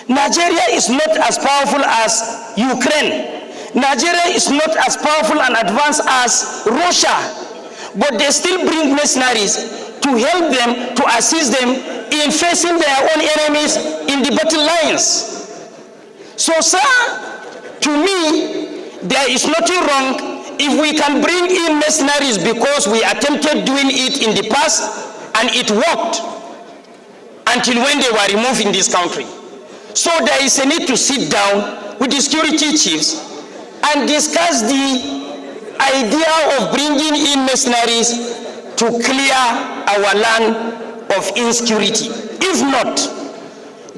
Nigeria is not as powerful as Ukraine. Nigeria is not as powerful and advanced as Russia, but they still bring mercenaries to help them, to assist them in facing their own enemies in the battle lines. So, sir, to me, there is nothing wrong if we can bring in mercenaries because we attempted doing it in the past and it worked until when they were removed in this country. So there is a need to sit down with the security chiefs and discuss the idea of bringing in mercenaries to clear our land of insecurity. If not,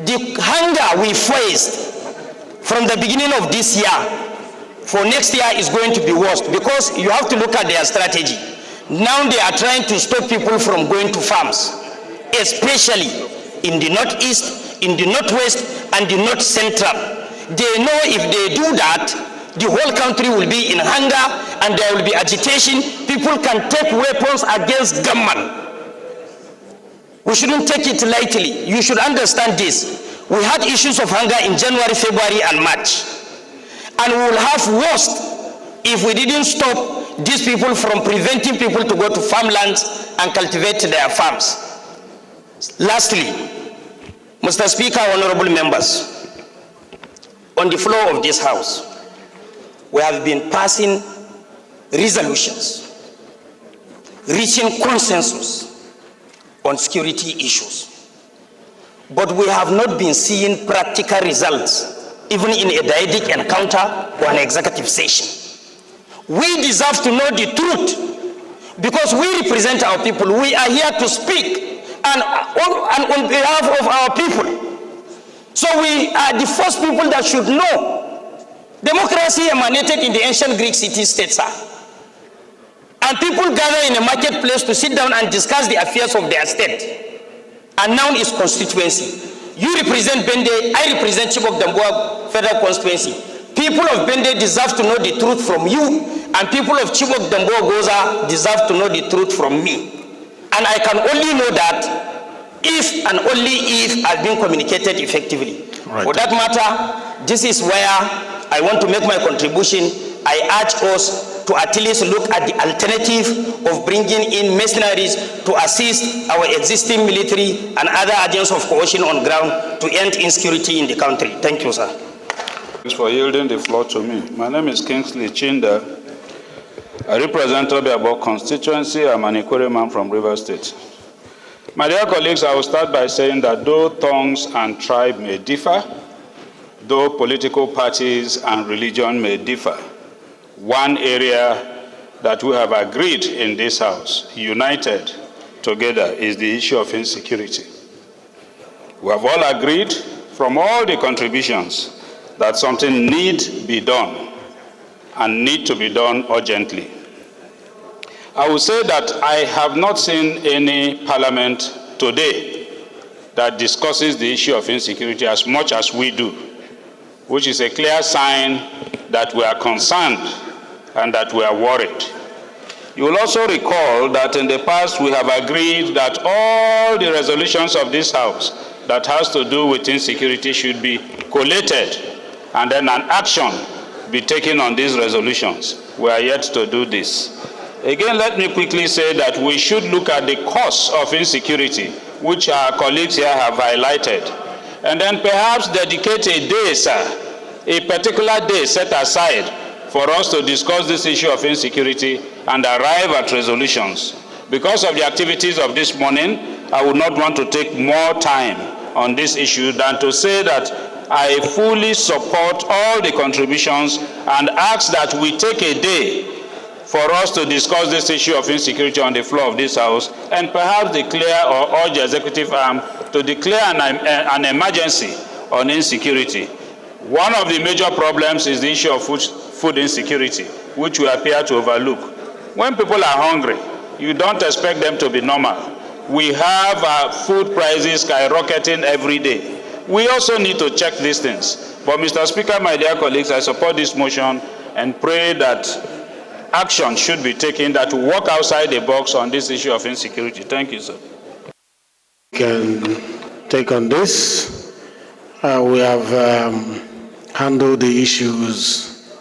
the hunger we faced from the beginning of this year for next year is going to be worse, because you have to look at their strategy. Now they are trying to stop people from going to farms, especially in the northeast, in the northwest, and the north central. They know if they do that, the whole country will be in hunger and there will be agitation. People can take weapons against government. We shouldn't take it lightly. You should understand this. We had issues of hunger in January, February, and March. And we will have worse if we didn't stop these people from preventing people to go to farmlands and cultivate their farms. Lastly, Mr. Speaker, honorable members, on the floor of this House, we have been passing resolutions, reaching consensus on security issues. But we have not been seeing practical results, even in a dyadic encounter or an executive session. We deserve to know the truth because we represent our people. We are here to speak and on behalf of our people. So we are the first people that should know. Democracy emanated in the ancient Greek city-states, and people gather in a marketplace to sit down and discuss the affairs of their state. And now is constituency. You represent Bende, I represent Chibok Damboa Federal Constituency. People of Bende deserve to know the truth from you, and people of Chibok Damboa Goza deserve to know the truth from me. And I can only know that if and only if I've been communicated effectively. Right. For that matter, this is where I want to make my contribution. I urge us to at least look at the alternative of bringing in mercenaries to assist our existing military and other agents of coercion on ground to end insecurity in the country. Thank you, sir. Thanks for yielding the floor to me. My name is Kingsley Chinda. I represent Obiabo constituency. I'm an Ikwere man from Rivers State. My dear colleagues, I will start by saying that though tongues and tribe may differ, though political parties and religion may differ, one area that we have agreed in this House, united together, is the issue of insecurity. We have all agreed from all the contributions that something need be done and need to be done urgently. I will say that I have not seen any parliament today that discusses the issue of insecurity as much as we do, which is a clear sign that we are concerned and that we are worried. You will also recall that in the past we have agreed that all the resolutions of this House that has to do with insecurity should be collated and then an action be taken on these resolutions. We are yet to do this. Again, let me quickly say that we should look at the cause of insecurity, which our colleagues here have highlighted, and then perhaps dedicate a day, sir, a particular day set aside for us to discuss this issue of insecurity and arrive at resolutions. Because of the activities of this morning, I would not want to take more time on this issue than to say that I fully support all the contributions and ask that we take a day for us to discuss this issue of insecurity on the floor of this House and perhaps declare or urge the executive arm to declare an emergency on insecurity. One of the major problems is the issue of food insecurity, which we appear to overlook. When people are hungry, you don't expect them to be normal. We have food prices skyrocketing every day. We also need to check these things. But Mr. Speaker, my dear colleagues, I support this motion and pray that action should be taken that will work outside the box on this issue of insecurity. Thank you, sir. Can take on this. We have handled the issues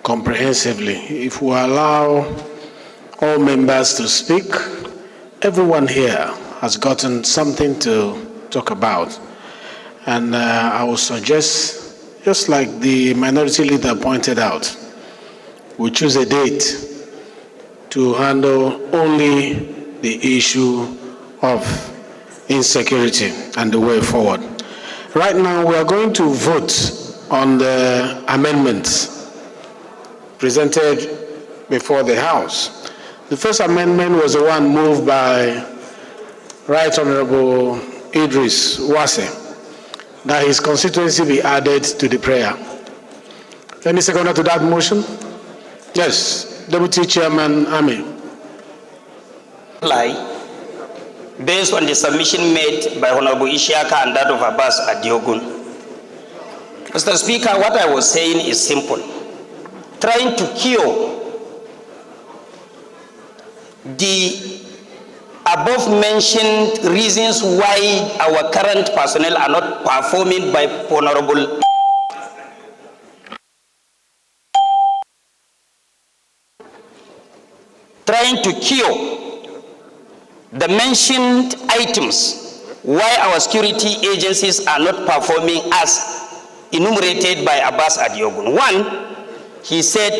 comprehensively. If we allow all members to speak, everyone here has gotten something to talk about. And I would suggest, just like the minority leader pointed out, we choose a date to handle only the issue of insecurity and the way forward. Right now, we are going to vote on the amendments presented before the House. The first amendment was the one moved by Right Honorable Idris Wase, that his constituency be added to the prayer. Any seconder to that motion? Yes, Deputy Chairman Ami. Based on the submission made by Honorable Ishiaka and that of Abbas Adiogun. Mr. Speaker, what I was saying is simple. Trying to cure the above mentioned reasons why our current personnel are not performing by Honorable trying to cure the mentioned items why our security agencies are not performing as enumerated by Abbas Adiogun. One, he said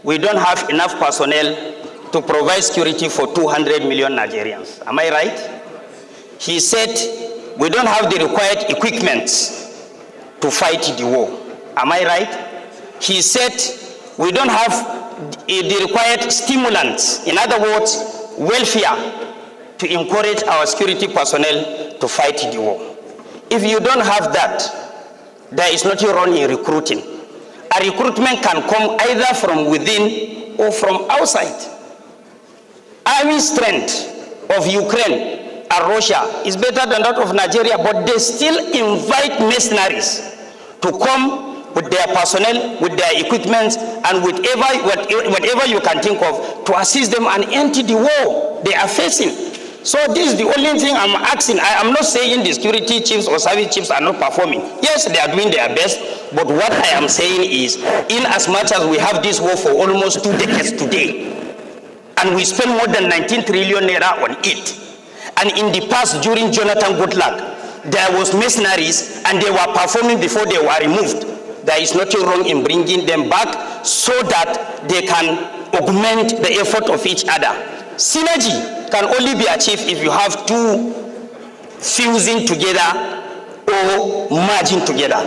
we don't have enough personnel to provide security for 200 million Nigerians. Am I right? He said we don't have the required equipment to fight the war. Am I right? He said we don't have the required stimulants, in other words, welfare, to encourage our security personnel to fight the war. If you don't have that, there is nothing wrong in recruiting. A recruitment can come either from within or from outside. Army strength of Ukraine and Russia is better than that of Nigeria, but they still invite mercenaries to come with their personnel, with their equipment, and whatever you can think of to assist them and end the war they are facing. So this is the only thing I'm asking. I am not saying the security chiefs or service chiefs are not performing. Yes, they are doing their best, but what I am saying is, in as much as we have this war for almost 2 decades today, and we spend more than 19 trillion naira on it, and in the past, during Jonathan Goodluck, there was mercenaries and they were performing before they were removed. There is nothing wrong in bringing them back so that they can augment the effort of each other. Synergy can only be achieved if you have two fusing together or merging together.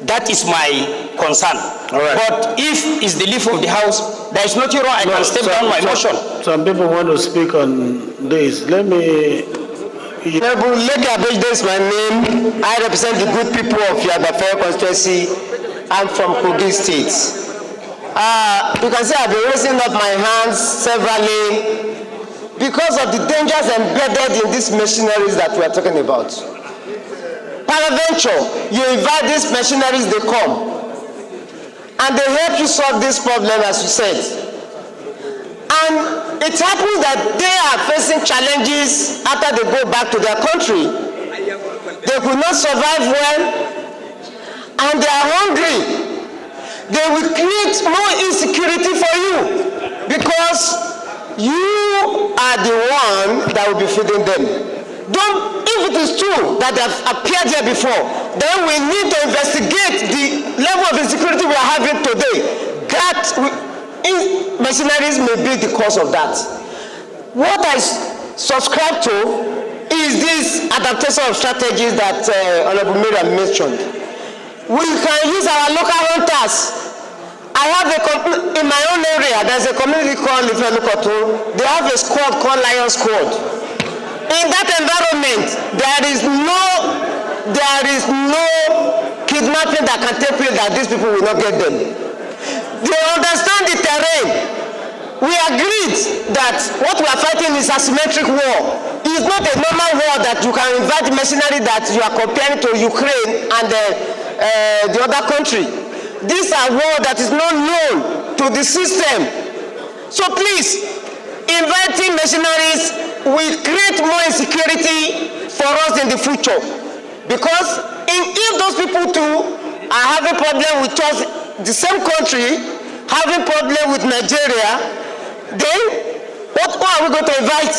That is my concern. All right. But if it's the leaf of the house, there is nothing wrong. I can step down my motion. Some people want to speak on this. Let me... This is my name. I represent the good people of Yagbafe constituency. I'm from Kogi State. You can see I've been raising up my hands severally because of the dangers embedded in these machineries that we are talking about. Peradventure, you invite these machineries, they come, and they help you solve this problem, as you said. And it happens that they are facing challenges after they go back to their country. They could not survive well, and they are hungry. They will create more insecurity for you because you are the one that will be feeding them. If it is true that they have appeared here before, then we need to investigate the level of insecurity we are having today. That mercenaries may be the cause of that. What I subscribe to is this adaptation of strategies that Honorable Miriam mentioned. We can use our local hunters. I have in my own area, there's a community called Ifelukoto. They have a squad called Lion Squad. In that environment, there is no kidnapping that can take place that these people will not get them. They understand the terrain. We agreed that what we are fighting is asymmetric war. It's not a normal war that you can invite mercenary that you are comparing to Ukraine and the other country. These are war that is not known to the system. So please, inviting mercenaries will create more insecurity for us in the future. Because if those people too are having problem with us, the same country having problem with Nigeria, then who are we going to invite?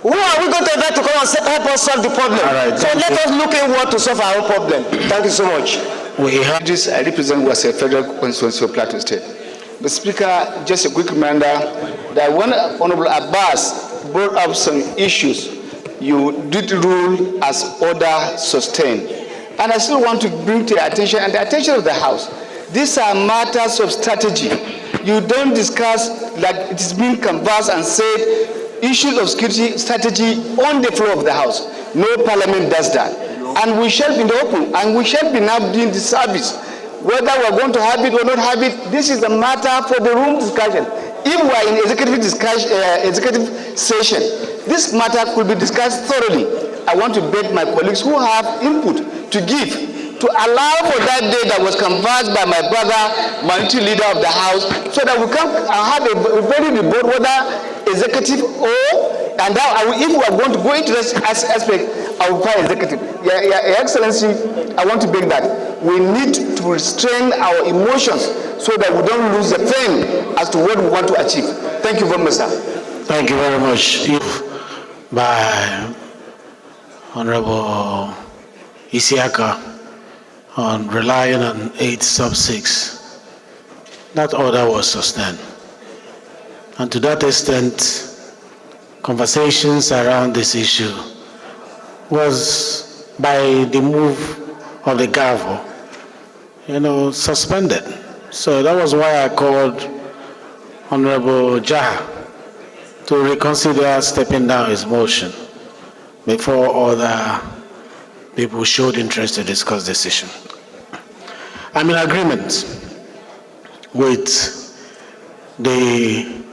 Who are we going to invite to come and help us solve the problem? Right, so let us look inward to solve our own problem. Thank you so much. We have This I represent was a federal constituency of Plateau State. The Speaker, just a quick reminder that when Honorable Abbas brought up some issues, you did rule as order sustained. And I still want to bring to your attention and the attention of the House. These are matters of strategy. You don't discuss, like it is being canvassed and said, issues of security strategy on the floor of the House. No parliament does that. And we shall be in the open, and we shall be now doing the service. Whether we're going to have it or not have it, this is a matter for the room discussion. If we are in executive session, this matter could be discussed thoroughly. I want to beg my colleagues who have input to give, to allow for that day that was canvassed by my brother, minority leader of the House, so that we can have a very debate whether executive or, and now if we are going to go into this aspect, I will call executive. Your Excellency, I want to beg that we need to restrain our emotions so that we don't lose the fame as to what we want to achieve. Thank you very much, sir. Thank you very much. By Honorable Isiaka on relying on 8 sub 6, that order was sustained. And to that extent, conversations around this issue was by the move of the gavel, suspended. So that was why I called Honorable Jaha to reconsider stepping down his motion before other people showed interest to discuss this issue. I'm in agreement with the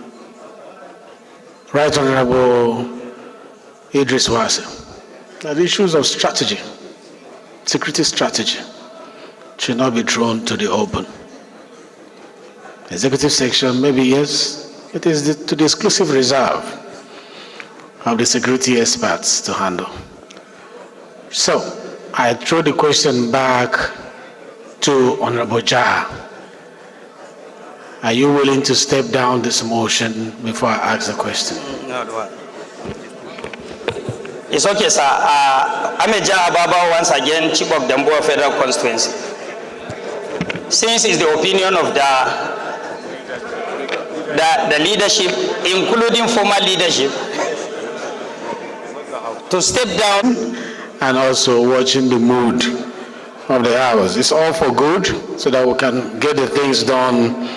Right Honorable Idris Wase that issues of strategy, security strategy, should not be thrown to the open. Executive section, maybe yes, it is to the exclusive reserve of the security experts to handle. So, I throw the question back to Honorable Jaha. Are you willing to step down this motion before I ask the question? No. It's okay, sir. I'm a Jaha Baba, once again, Chief of Damboa Federal Constituency. Since it's the opinion of the leadership, including former leadership, to step down. And also watching the mood of the House. It's all for good, so that we can get the things done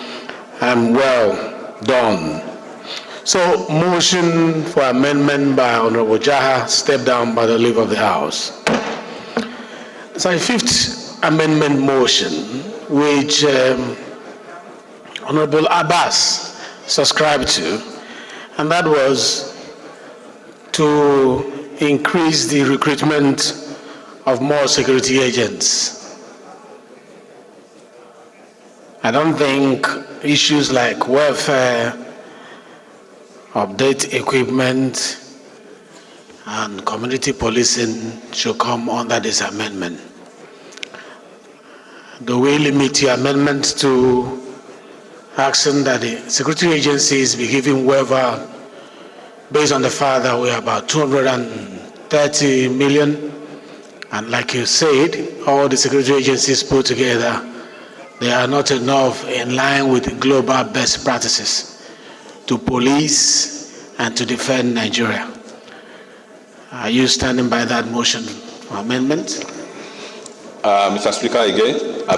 and well done. So, motion for amendment by Honorable Jaha, step down by the leave of the House. So, a 5th amendment motion, which Honorable Abbas subscribed to, and that was to increase the recruitment of more security agents. I don't think issues like welfare, update equipment, and community policing should come under this amendment. Do we limit your amendment to asking that the security agencies be given waiver based on the fact that we are about 230 million, and like you said, all the security agencies put together, they are not enough in line with global best practices to police and to defend Nigeria. Are you standing by that motion for amendment? Mr. Speaker, again,